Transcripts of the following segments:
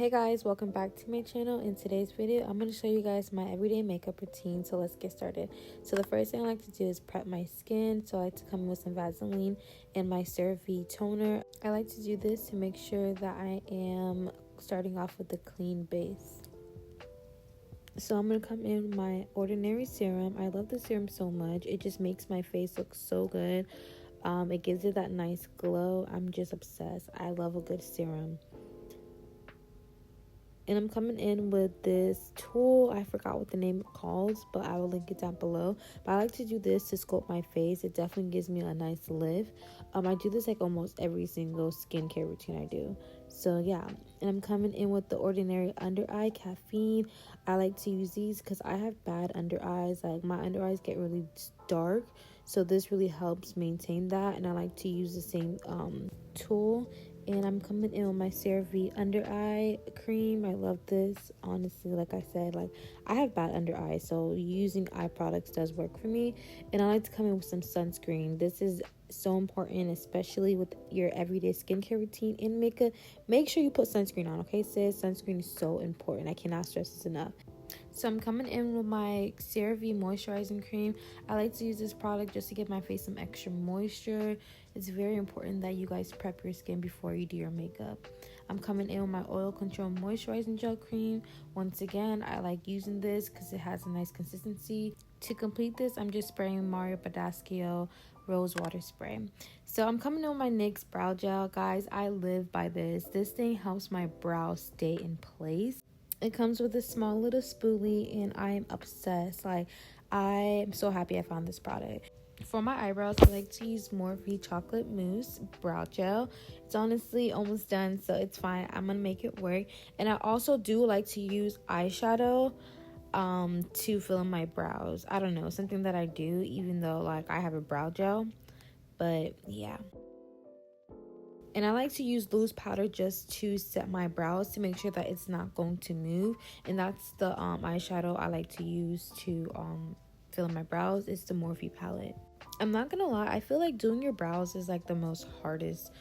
Hey guys, welcome back to my channel. In today's video, I'm going to show you guys my everyday makeup routine. So let's get started. So the first thing I like to do is prep my skin. So I like to come in with some Vaseline and my CeraVe toner. I like to do this to make sure that I am starting off with a clean base. So I'm going to come in with my Ordinary serum. I love the serum so much. It just makes my face look so good. It gives it that nice glow. I'm just obsessed. I love a good serum. And I'm coming in with this tool. I forgot what the name calls, but I will link it down below. But I like to do this to sculpt my face. It definitely gives me a nice lift. I do this like almost every single skincare routine I do. So yeah, and I'm coming in with the Ordinary Under Eye Caffeine. I like to use these because I have bad under eyes. Like my under eyes get really dark. So this really helps maintain that. And I like to use the same tool. And I'm coming in with my CeraVe under eye cream. I love this. Honestly, like I said, like I have bad under eyes, so using eye products does work for me. And I like to come in with some sunscreen. This is so important, especially with your everyday skincare routine and makeup. Make sure you put sunscreen on, okay, sis? Sunscreen is so important. I cannot stress this enough. So I'm coming in with my CeraVe moisturizing cream. I like to use this product just to give my face some extra moisture. It's very important that you guys prep your skin before you do your makeup. I'm coming in with my oil control moisturizing gel cream. Once again, I like using this because it has a nice consistency. To complete this, I'm just spraying Mario Badescu rose water spray. So I'm coming in with my NYX brow gel. Guys, I live by this. This thing helps my brows stay in place. It comes with a small little spoolie and I am obsessed. Like, I am so happy I found this product. For my eyebrows, I like to use Morphe Chocolate Mousse Brow Gel. It's honestly almost done, so it's fine. I'm going to make it work. And I also do like to use eyeshadow to fill in my brows. I don't know, something that I do, even though, like, I have a brow gel. But, yeah. And I like to use loose powder just to set my brows to make sure that it's not going to move. And that's the eyeshadow I like to use to fill in my brows. It's the Morphe palette. I'm not gonna lie, I feel like doing your brows is like the most hardest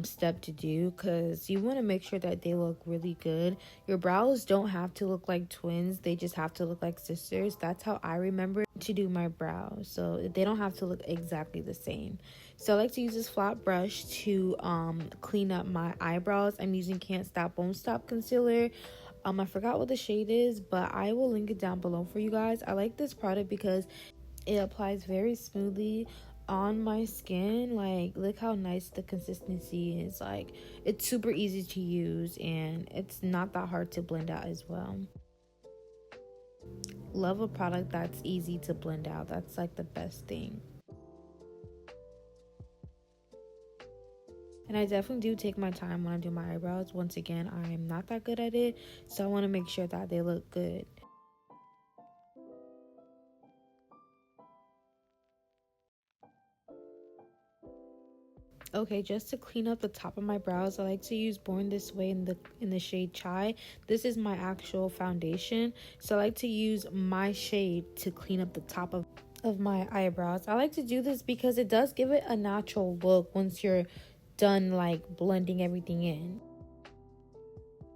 step to do, because you want to make sure that they look really good. Your brows don't have to look like twins, they just have to look like sisters. That's how I remember to do my brows, so they don't have to look exactly the same. So I like to use this flat brush to clean up my eyebrows. I'm using Can't Stop Won't Stop concealer. I forgot what the shade is, but I will link it down below for you guys. I like this product because it applies very smoothly on my skin. Like, look how nice the consistency is. Like, it's super easy to use and it's not that hard to blend out as well. Love a product that's easy to blend out. That's like the best thing. And I definitely do take my time when I do my eyebrows. Once again, I'm not that good at it, so I want to make sure that they look good. Okay, just to clean up the top of my brows, I like to use Born This Way in the shade Chai. This is my actual foundation, so I like to use my shade to clean up the top of my eyebrows. I like to do this because it does give it a natural look once you're done like blending everything in,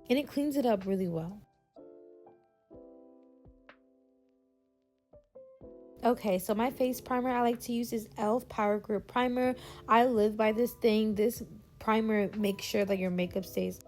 and it cleans it up really well. Okay, so my face primer I like to use is e.l.f. Power Grip Primer. I live by this thing. This primer makes sure that your makeup stays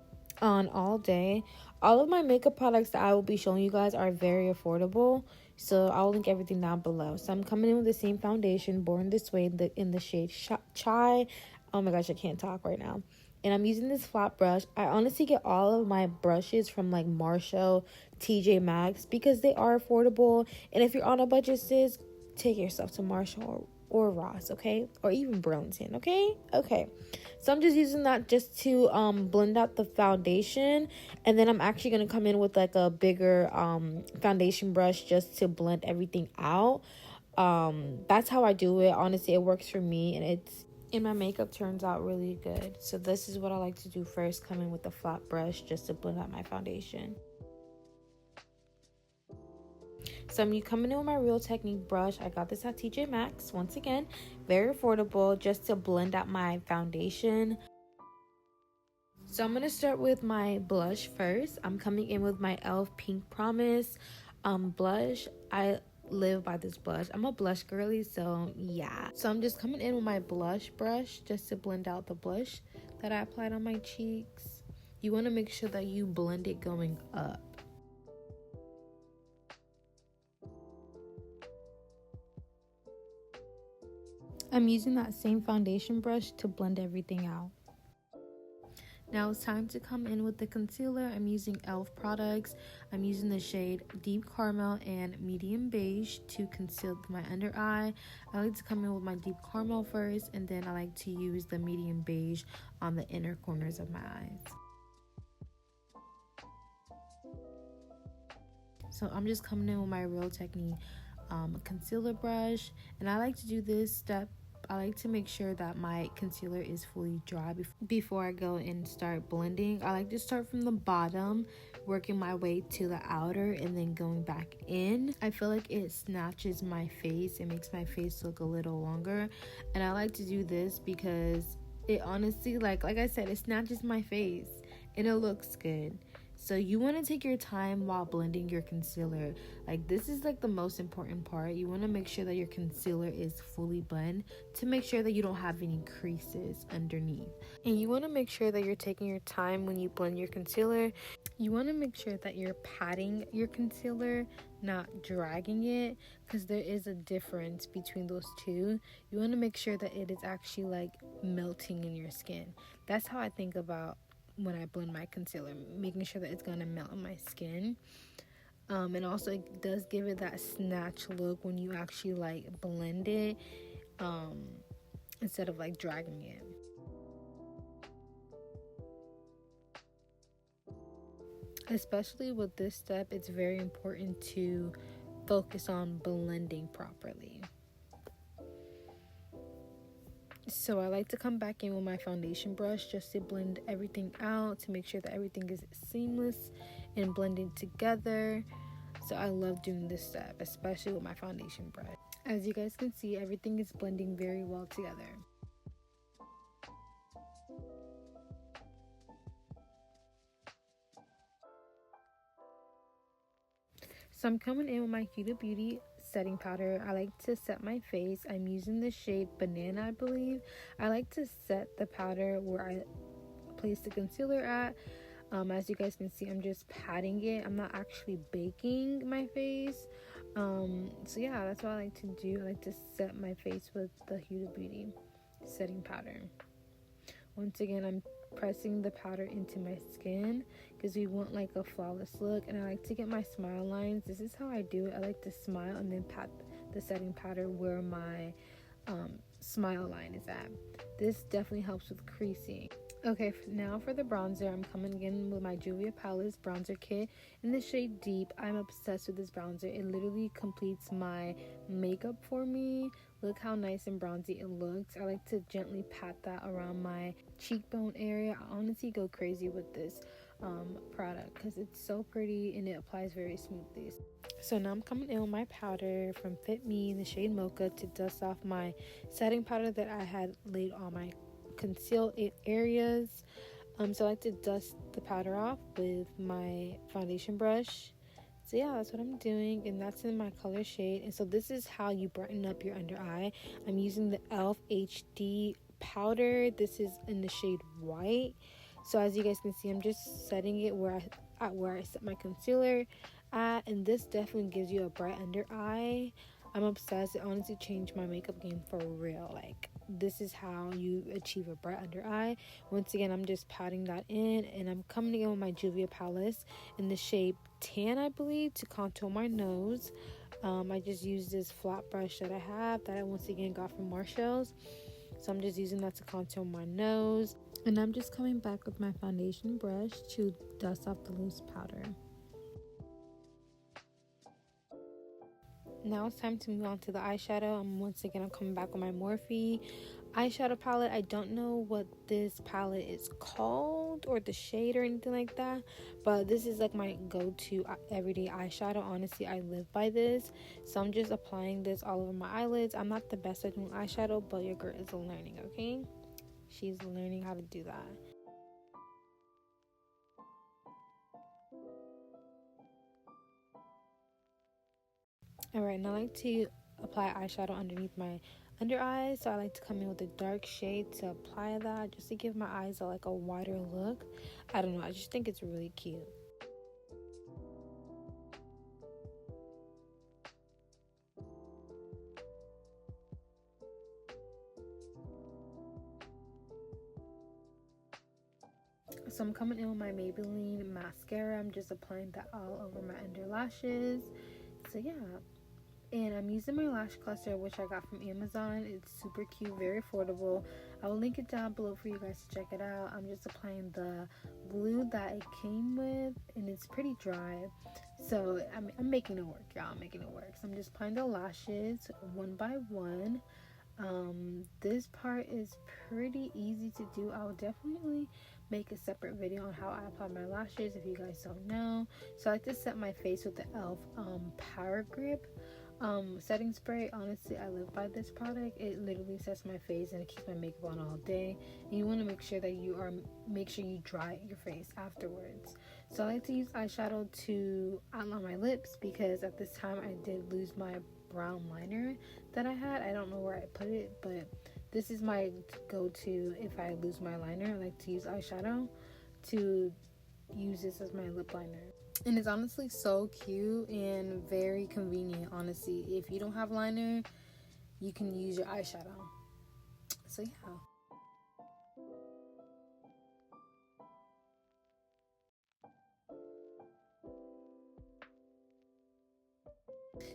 on all day. All of my makeup products that I will be showing you guys are very affordable, so I'll link everything down below. So I'm coming in with the same foundation, Born This Way, in the shade Chai. Oh my gosh, I can't talk right now. And I'm using this flat brush. I honestly get all of my brushes from like Marshall, TJ Maxx, because they are affordable. And if you're on a budget, sis, take yourself to Marshall or Ross, okay? Or even Burlington, okay? Okay. So I'm just using that just to blend out the foundation. And then I'm actually going to come in with like a bigger foundation brush just to blend everything out. That's how I do it. Honestly, it works for me, and my makeup turns out really good. So this is what I like to do first, come in with the flat brush just to blend out my foundation. So I'm coming in with my Real Technique brush. I got this at TJ Maxx. Once again, very affordable, just to blend out my foundation. So I'm gonna start with my blush first. I'm coming in with my e.l.f. Pink Promise blush. I live by this blush. I'm a blush girly, so yeah. So I'm just coming in with my blush brush just to blend out the blush that I applied on my cheeks. You want to make sure that you blend it going up. I'm using that same foundation brush to blend everything out. Now it's time to come in with the concealer. I'm using e.l.f. products. I'm using the shade Deep Caramel and Medium Beige to conceal my under eye. I like to come in with my Deep Caramel first, and then I like to use the Medium Beige on the inner corners of my eyes. So I'm just coming in with my Real Technique concealer brush, and I like to do this step. I like to make sure that my concealer is fully dry before I go and start blending. I like to start from the bottom, working my way to the outer, and then going back in. I feel like it snatches my face. It makes my face look a little longer, and I like to do this because it honestly, like I said, it snatches my face and it looks good. So you want to take your time while blending your concealer. Like, this is like the most important part. You want to make sure that your concealer is fully blended to make sure that you don't have any creases underneath. And you want to make sure that you're taking your time when you blend your concealer. You want to make sure that you're patting your concealer, not dragging it, because there is a difference between those two. You want to make sure that it is actually like melting in your skin. That's how I think about when I blend my concealer, making sure that it's gonna melt on my skin. And also it does give it that snatch look when you actually like blend it, instead of like dragging it. Especially with this step, it's very important to focus on blending properly. So I like to come back in with my foundation brush just to blend everything out, to make sure that everything is seamless and blending together. So I love doing this step, especially with my foundation brush. As you guys can see, everything is blending very well together. So I'm coming in with my Huda Beauty setting powder. I like to set my face. I'm using the shade Banana, I believe. I like to set the powder where I place the concealer at. As you guys can see, I'm just patting it. I'm not actually baking my face. So yeah, that's what I like to do. I like to set my face with the Huda Beauty setting powder. Once again, I'm pressing the powder into my skin because we want like a flawless look, and I like to get my smile lines. This is how I do it. I like to smile and then pat the setting powder where my smile line is at. This definitely helps with creasing. Okay, now for the bronzer, I'm coming in with my Julia Palace bronzer kit in the shade Deep. I'm obsessed with this bronzer. It literally completes my makeup for me. Look how nice and bronzy it looks. I like to gently pat that around my cheekbone area. I honestly go crazy with this product because it's so pretty and it applies very smoothly. So now I'm coming in with my powder from Fit Me in the shade Mocha to dust off my setting powder that I had laid on my concealed areas. So I like to dust the powder off with my foundation brush. So yeah, that's what I'm doing, and that's in my color shade. And so this is how you brighten up your under eye. I'm using the e.l.f. HD powder. This is in the shade White. So as you guys can see, I'm just setting it where I set my concealer at, and this definitely gives you a bright under eye. I'm obsessed. It honestly changed my makeup game for real. Like, this is how you achieve a bright under eye. Once again, I'm just patting that in, and I'm coming in with my Julia Palace in the shade Tan, I believe, to contour my nose. I just used this flat brush that I have that I once again got from Marshall's. So I'm just using that to contour my nose, and I'm just coming back with my foundation brush to dust off the loose powder. Now it's time to move on to the eyeshadow. I'm coming back with my Morphe eyeshadow palette. I don't know what this palette is called or the shade or anything like that, but this is like my go-to everyday eyeshadow. Honestly, I live by this. So I'm just applying this all over my eyelids. I'm not the best at doing eyeshadow, but your girl is learning, okay? She's learning how to do that. Alright, and I like to apply eyeshadow underneath my under eyes, so I like to come in with a dark shade to apply that, just to give my eyes like a wider look. I don't know, I just think it's really cute. So I'm coming in with my Maybelline mascara. I'm just applying that all over my under lashes. So yeah, and I'm using my lash cluster, which I got from Amazon. It's super cute, very affordable. I will link it down below for you guys to check it out. I'm just applying the glue that it came with, and it's pretty dry, so I'm making it work, y'all. I'm making it work. So I'm just applying the lashes one by one. This part is pretty easy to do. I will definitely make a separate video on how I apply my lashes if you guys don't know. So I like to set my face with the e.l.f. Power Grip setting spray. Honestly, I live by this product. It literally sets my face and it keeps my makeup on all day, and you want to make sure that you dry your face afterwards. So I like to use eyeshadow to outline my lips, because at this time I did lose my brown liner that I had. I don't know where I put it, but this is my go-to if I lose my liner. I like to use eyeshadow to use this as my lip liner, and it's honestly so cute and very convenient. Honestly, if you don't have liner, you can use your eyeshadow. So yeah.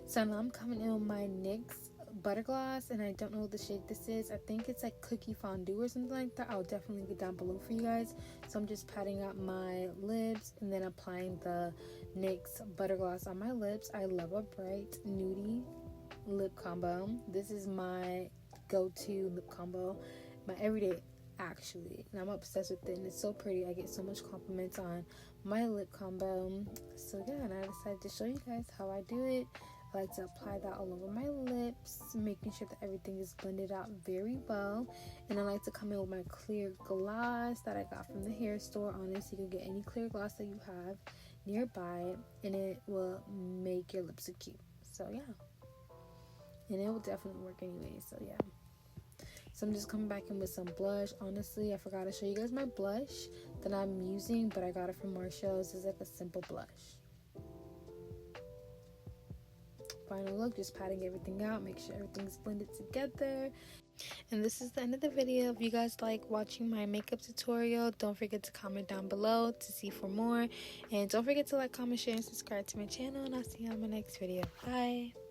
So now I'm coming in with my NYX butter gloss, and I don't know what the shade this is. I think it's like cookie fondue or something like that. I'll definitely link it down below for you guys. So I'm just patting out my lips and then applying the NYX butter gloss on my lips. I love a bright nudie lip combo. This is my go-to lip combo, my everyday actually, and I'm obsessed with it, and it's so pretty. I get so much compliments on my lip combo. So yeah, and I decided to show you guys how I do it. I like to apply that all over my lips, making sure that everything is blended out very well. And I like to come in with my clear gloss that I got from the hair store. Honestly, you can get any clear gloss that you have nearby, and it will make your lips look cute. So yeah, and it will definitely work anyway. So yeah. So I'm just coming back in with some blush. Honestly, I forgot to show you guys my blush that I'm using, but I got it from Marshall's. It's like a simple blush. Final look, just patting everything out, make sure everything's blended together. And this is the end of the video. If you guys like watching my makeup tutorial, don't forget to comment down below to see for more, and don't forget to like, comment, share, and subscribe to my channel, and I'll see you on my next video. Bye.